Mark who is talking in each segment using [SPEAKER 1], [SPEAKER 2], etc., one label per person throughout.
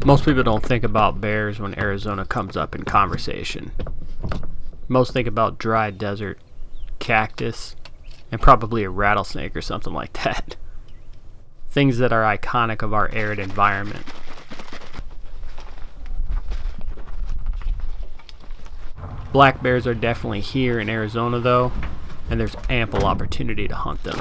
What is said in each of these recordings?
[SPEAKER 1] Most people don't think about bears when Arizona comes up in conversation. Most think about dry desert, cactus, and probably a rattlesnake or something like that. Things that are iconic of our arid environment. Black bears are definitely here in Arizona though, and there's ample opportunity to hunt them.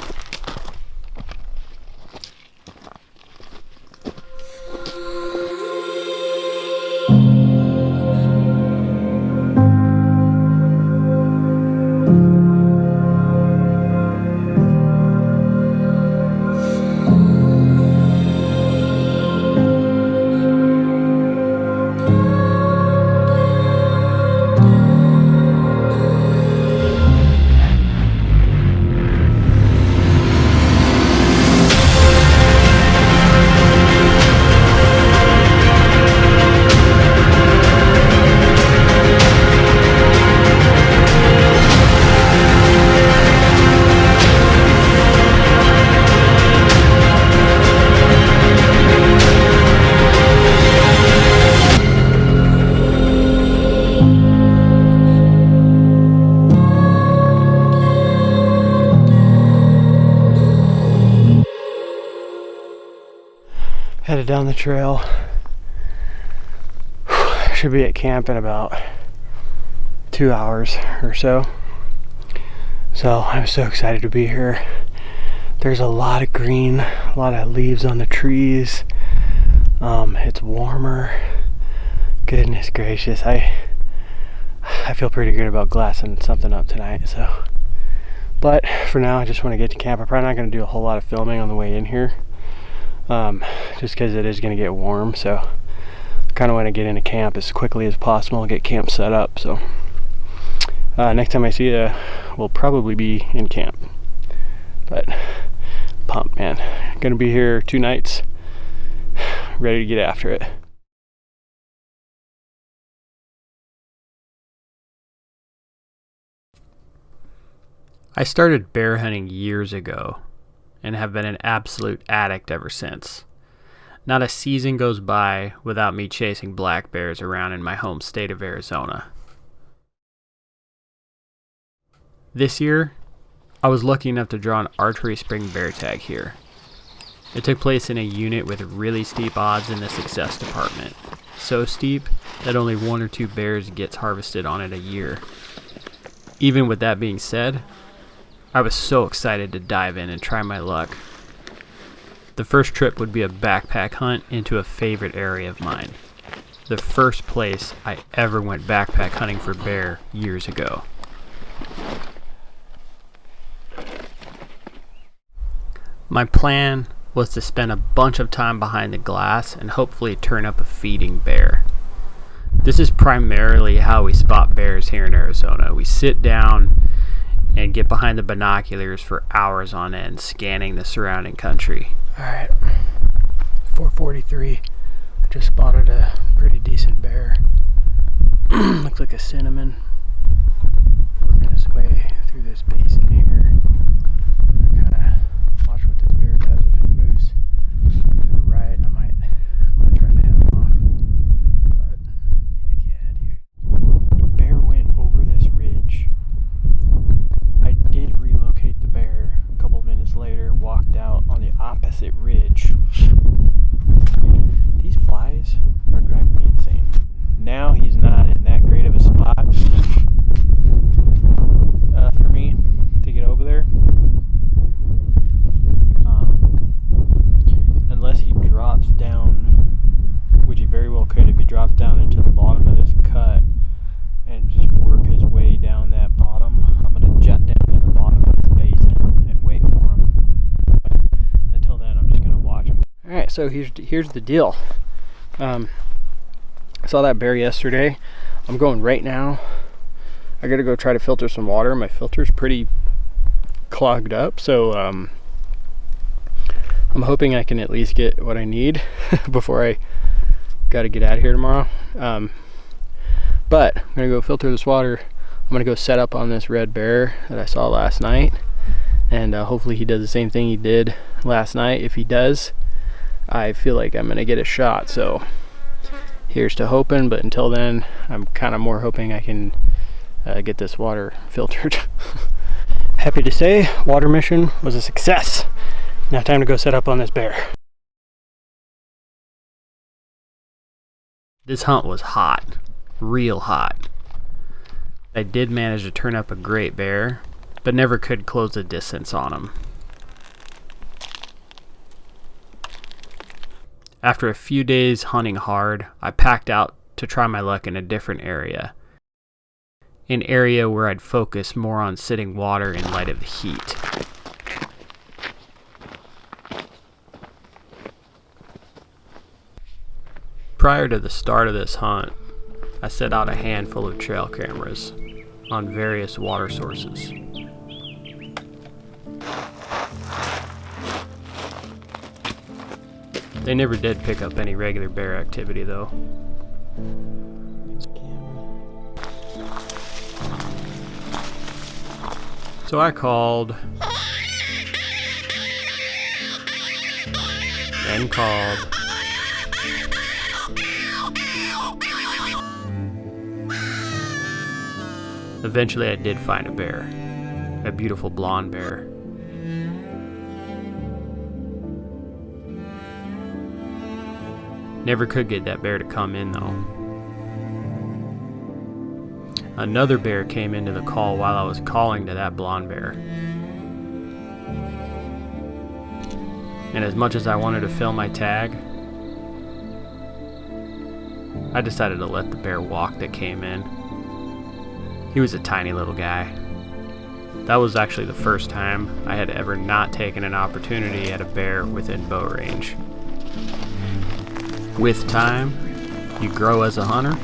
[SPEAKER 1] Headed down the trail. Should be at camp in about 2 hours or so. So I'm so excited to be here. There's a lot of green, a lot of leaves on the trees. It's warmer. Goodness gracious, I feel pretty good about glassing something up tonight. So, but for now, I just want to get to camp. I'm probably not going to do a whole lot of filming on the way in here. Just because it is going to get warm, so I kind of want to get into camp as quickly as possible and get camp set up. So next time I see you, we'll probably be in camp. But pumped, man. Gonna be here 2 nights, ready to get after it. I started bear hunting years ago and have been an absolute addict ever since. Not a season goes by without me chasing black bears around in my home state of Arizona. This year, I was lucky enough to draw an archery spring bear tag here. It took place in a unit with really steep odds in the success department. So steep that only 1 or 2 bears gets harvested on it a year. Even with that being said, I was so excited to dive in and try my luck. The first trip would be a backpack hunt into a favorite area of mine. The first place I ever went backpack hunting for bear years ago. My plan was to spend a bunch of time behind the glass and hopefully turn up a feeding bear. This is primarily how we spot bears here in Arizona. We sit down and get behind the binoculars for hours on end, scanning the surrounding country. Alright, 4:43. I just spotted a pretty decent bear. Looks like a cinnamon. Working his way through this basin here. Kind of watch what this bear does. If it moves to the right, I might try to head him off. But heck yeah, dude. The bear went over this ridge. I did relocate the bear a couple minutes later, walked out on the opposite ridge. These flies are driving me insane. Now he's not in that great of a spot for me to get over there. Unless he drops down, which he very well could if he drops down into the bottom of this cut and just work his way down that bottom. I'm going to jet down to the bottom of this basin and wait for him. But until then, I'm just going to watch him. Alright, so here's the deal. I saw that bear yesterday. I'm going right now. I got to go try to filter some water. My filter's pretty clogged up, so I'm hoping I can at least get what I need before I got to get out of here tomorrow. But I'm gonna go filter this water. I'm gonna go set up on this red bear that I saw last night, and hopefully he does the same thing he did last night. If he does, I feel like I'm gonna get a shot. So Here's to hoping, but until then, I'm kind of more hoping I can get this water filtered. Happy to say, water mission was a success. Now time to go set up on this bear. This hunt was hot, real hot. I did manage to turn up a great bear, but never could close the distance on him. After a few days hunting hard, I packed out to try my luck in a different area. An area where I'd focus more on sitting water in light of the heat. Prior to the start of this hunt, I set out a handful of trail cameras on various water sources. They never did pick up any regular bear activity though. So I called and called. Eventually I did find a bear, a beautiful blonde bear. Never could get that bear to come in though. Another bear came into the call while I was calling to that blonde bear. And as much as I wanted to fill my tag, I decided to let the bear walk that came in. He was a tiny little guy. That was actually the first time I had ever not taken an opportunity at a bear within bow range. With time, you grow as a hunter,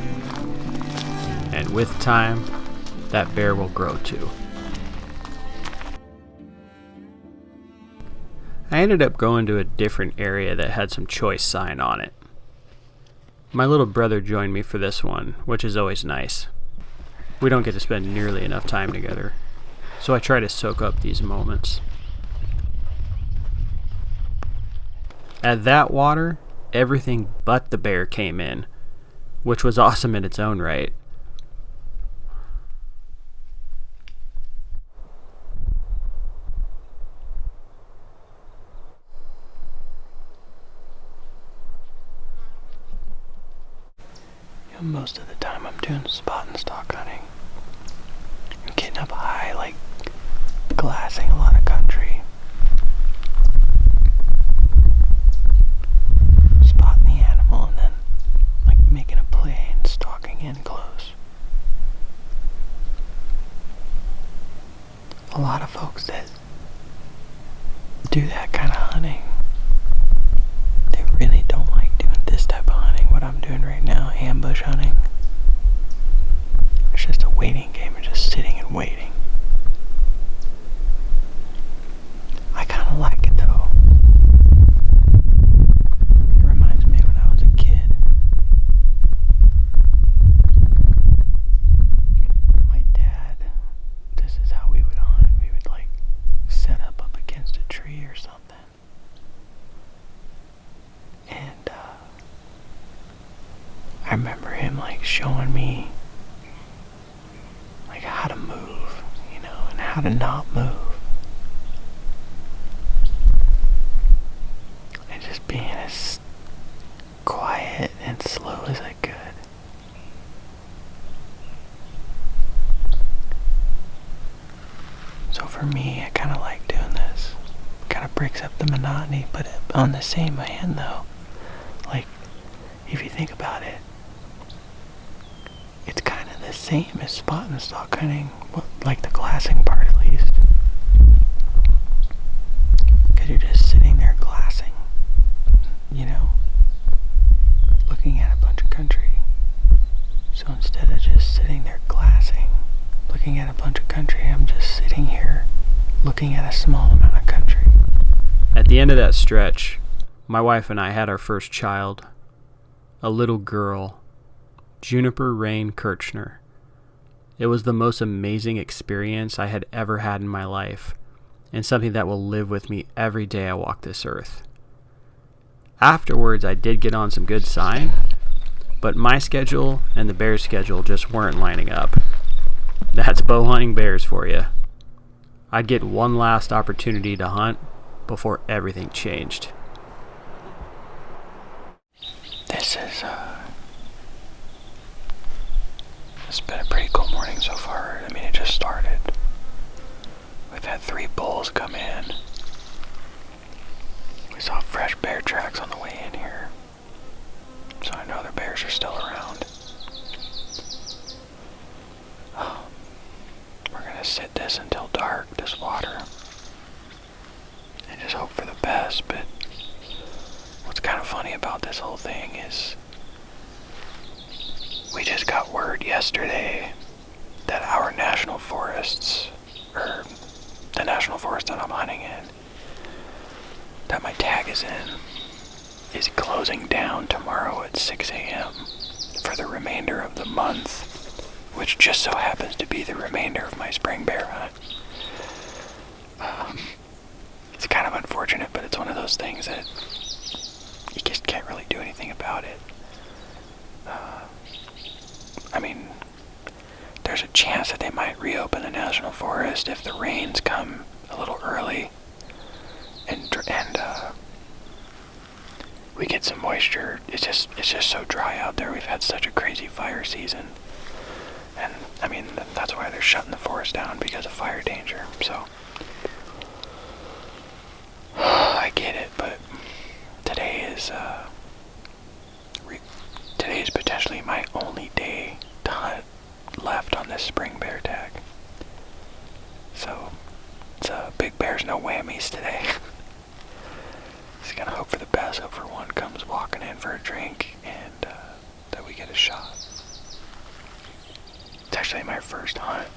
[SPEAKER 1] and with time, that bear will grow too. I ended up going to a different area that had some choice sign on it. My little brother joined me for this one, which is always nice. We don't get to spend nearly enough time together, so I try to soak up these moments. At that water, everything but the bear came in, which was awesome in its own right. Most of the time I'm doing spot and stalk hunting. I'm getting up high, like glassing a lot of country. Spotting the animal and then like making a play and stalking in close. A lot of folks that do that kind of hunting, they really don't like doing this type of hunting, what I'm doing right now, ambush hunting. It's just a waiting game, of just sitting and waiting. I kind of like it though. It reminds me of when I was a kid. My dad, this is how we would hunt. We would like set up against a tree or something. And I remember him like showing me like how to move, you know, and how to not move. And just being as quiet and slow as I could. So for me, I kind of like doing this. Kind of breaks up the monotony, but on the same hand though, like if you think about it, it's kind of the same as spot and stalk hunting, like the glassing part at least. Because you're just sitting there glassing, you know, looking at a bunch of country. So instead of just sitting there glassing, looking at a bunch of country, I'm just sitting here looking at a small amount of country. At the end of that stretch, my wife and I had our first child, a little girl, Juniper Rain Kirchner. It was the most amazing experience I had ever had in my life, and something that will live with me every day I walk this earth. Afterwards, I did get on some good sign,
[SPEAKER 2] But my schedule and the bears' schedule just weren't lining up. That's bow hunting bears for you. I'd get one last opportunity to hunt before everything changed.
[SPEAKER 3] It's been a pretty cool morning so far. I mean, it just started. We've had 3 bulls come in. We saw fresh bear tracks on the way in here, so I know the bears are still around. We're gonna sit this until dark, this water, and just hope for the best. But what's kind of funny about this whole thing is we just got word yesterday that our national forests, or the national forest that I'm hunting in, that my tag is in, is closing down tomorrow at 6 a.m. for the remainder of the month, which just so happens to be the remainder of my spring bear hunt. It's kind of unfortunate, but it's one of those things that you just can't really do anything about it. I mean, there's a chance that they might reopen the national forest if the rains come a little early and we get some moisture. It's just so dry out there. We've had such a crazy fire season, and I mean that's why they're shutting the forest down, because of fire danger. So I get it, but today is potentially my only day to hunt left on this spring bear tag. So it's big bears, no whammies today. Just gonna hope for the best. Hope for one comes walking in for a drink and that we get a shot. It's actually my first hunt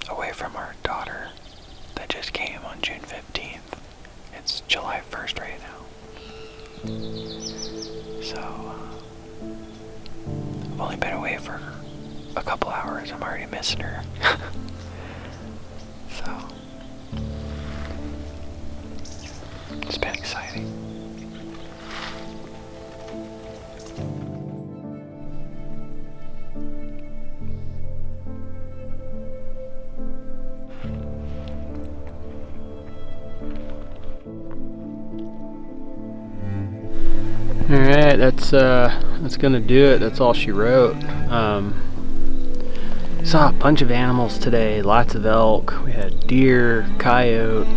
[SPEAKER 3] away from our daughter that just came on June 15th. It's July 1st right now. So I've only been away for a couple hours. I'm already missing her. So it's been exciting.
[SPEAKER 2] Alright, that's gonna do it. That's all she wrote. Saw a bunch of animals today, lots of elk. We had deer, coyote.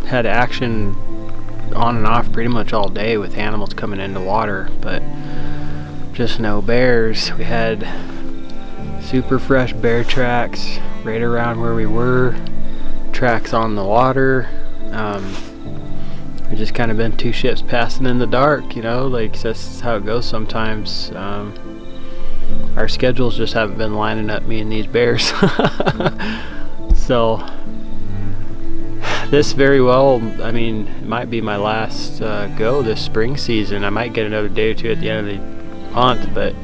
[SPEAKER 2] Had action on and off pretty much all day with animals coming into water, but just no bears. We had super fresh bear tracks right around where we were, tracks on the water. We just kind of been two ships passing in the dark, you know, like that's how it goes sometimes. Our schedules just haven't been lining up, me and these bears. So this very well, I mean, it might be my last go this spring season. I might get another day or two at the end of the month, but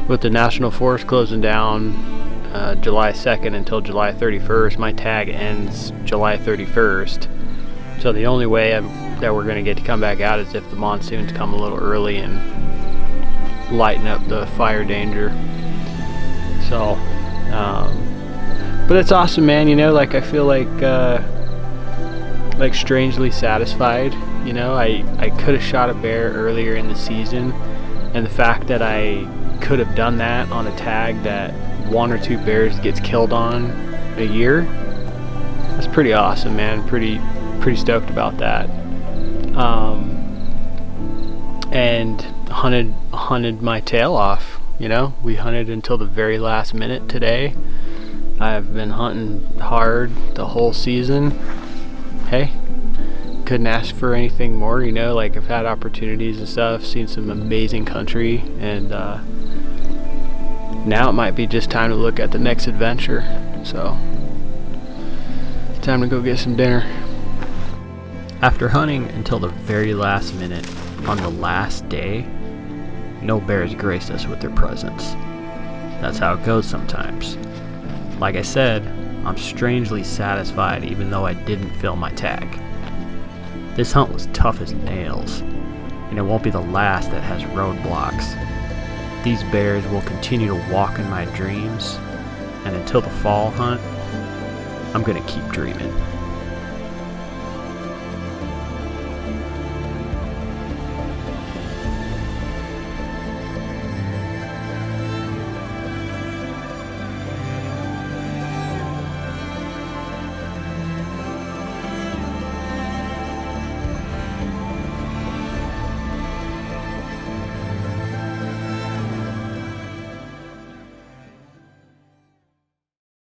[SPEAKER 2] with the national forest closing down July 2nd until July 31st, my tag ends July 31st. So the only way that we're going to get to come back out is if the monsoons come a little early and lighten up the fire danger. So but it's awesome, man. You know, like I feel like strangely satisfied. You know, I could have shot a bear earlier in the season, and the fact that I could have done that on a tag that 1 or 2 bears gets killed on a year, that's pretty awesome, man. Pretty stoked about that. And hunted my tail off. You know, we hunted until the very last minute today. I've been hunting hard the whole season. Hey, couldn't ask for anything more. You know, like I've had opportunities and stuff, seen some amazing country, and now it might be just time to look at the next adventure. So it's time to go get some dinner. After hunting until the very last minute, on the last day, no bears graced us with their presence. That's how it goes sometimes. Like I said, I'm strangely satisfied even though I didn't fill my tag. This hunt was tough as nails. and it won't be the last that has roadblocks. These bears will continue to walk in my dreams, and until the fall hunt, I'm gonna keep dreaming.